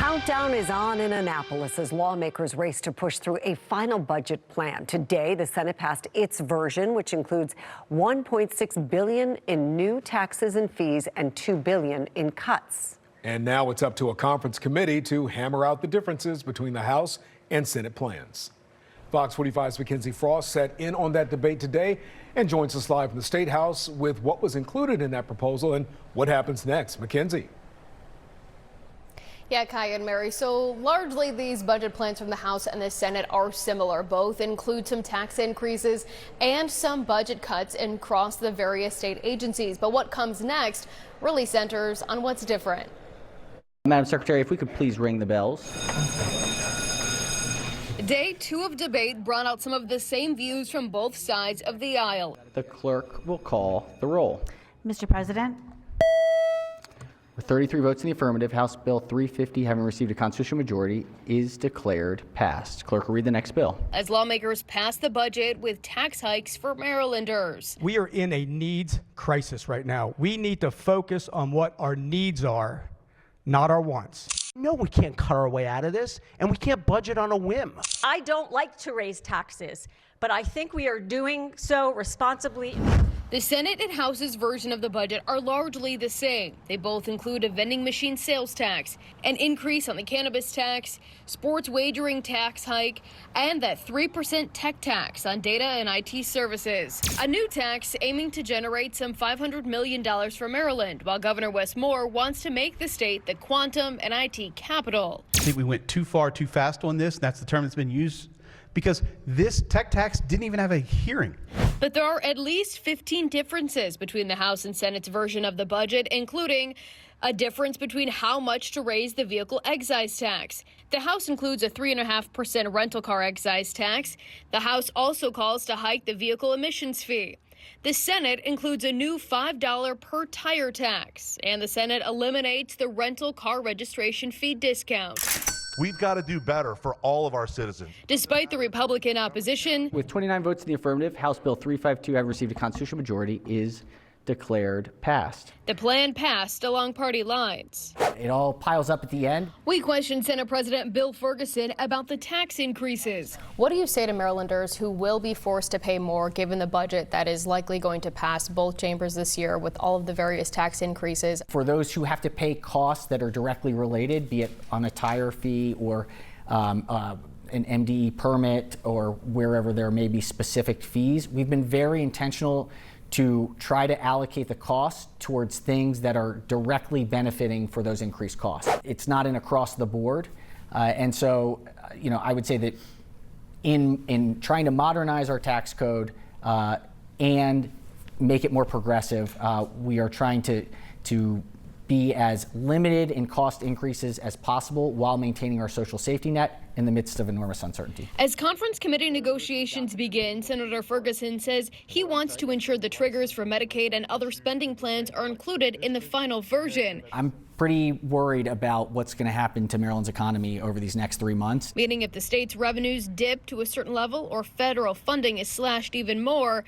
countdown is on in Annapolis as lawmakers race to push through a final budget plan. Today, the Senate passed its version, which includes $1.6 billion in new taxes and fees and $2 billion in cuts. And now it's up to a conference committee to hammer out the differences between the House and Senate plans. Fox 45's Mackenzie Frost sat in on that debate today and joins us live from the State House with what was included in that proposal and what happens next. Mackenzie. Yeah, Kai and Mary. So largely these budget plans from the House and the Senate are similar. Both include some tax increases and some budget cuts across the various state agencies. But what comes next really centers on what's different. Madam Secretary, if we could please ring the bells. Day 2 of debate brought out some of the same views from both sides of the aisle. The clerk will call the roll. Mr. President. With 33 votes in the affirmative, House Bill 350, having received a constitutional majority, is declared passed. Clerk will read the next bill. As lawmakers pass the budget with tax hikes for Marylanders. We are in a needs crisis right now. We need to focus on what our needs are, not our wants. No, we can't cut our way out of this, and we can't budget on a whim. I don't like to raise taxes, but I think we are doing so responsibly. The Senate and House's version of the budget are largely the same. They both include a vending machine sales tax, an increase on the cannabis tax, sports wagering tax hike, and that 3% tech tax on data and IT services. A new tax aiming to generate some $500 million for Maryland, while Governor Wes Moore wants to make the state the quantum and IT capital. I think we went too far, too fast on this. That's the term that's been used, because this tech tax didn't even have a hearing. But there are at least 15 differences between the House and Senate's version of the budget, including a difference between how much to raise the vehicle excise tax. The House includes a 3.5% rental car excise tax. The House also calls to hike the vehicle emissions fee. The Senate includes a new $5 per tire tax, and the Senate eliminates the rental car registration fee discount. We've got to do better for all of our citizens. Despite the Republican opposition, with 29 votes in the affirmative, House Bill 352, having received a constitutional majority, is declared passed. The plan passed along party lines. It all piles up at the end. We questioned Senate President Bill Ferguson about the tax increases. What do you say to Marylanders who will be forced to pay more given the budget that is likely going to pass both chambers this year with all of the various tax increases? For those who have to pay costs that are directly related, be it on a tire fee or an MDE permit or wherever there may be specific fees, we've been very intentional to try to allocate the cost towards things that are directly benefiting for those increased costs. It's not an across the board. And so, I would say that in trying to modernize our tax code and make it more progressive, we are trying to be as limited in cost increases as possible while maintaining our social safety net in the midst of enormous uncertainty. As conference committee negotiations begin, Senator Ferguson says he wants to ensure the triggers for Medicaid and other spending plans are included in the final version. I'm pretty worried about what's going to happen to Maryland's economy over these next 3 months. Meaning if the state's revenues dip to a certain level or federal funding is slashed even more,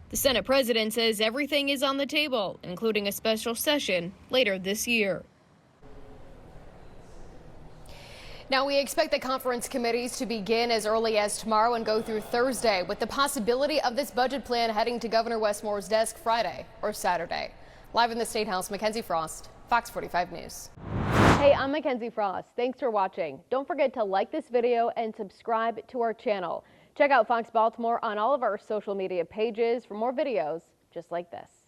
the Senate president says everything is on the table, including a special session later this year. Now, we expect the conference committees to begin as early as tomorrow and go through Thursday, with the possibility of this budget plan heading to Governor Wes Moore's desk Friday or Saturday. Live in the State House, Mackenzie Frost, Fox 45 News. Hey, I'm Mackenzie Frost. Thanks for watching. Don't forget to like this video and subscribe to our channel. Check out Fox Baltimore on all of our social media pages for more videos just like this.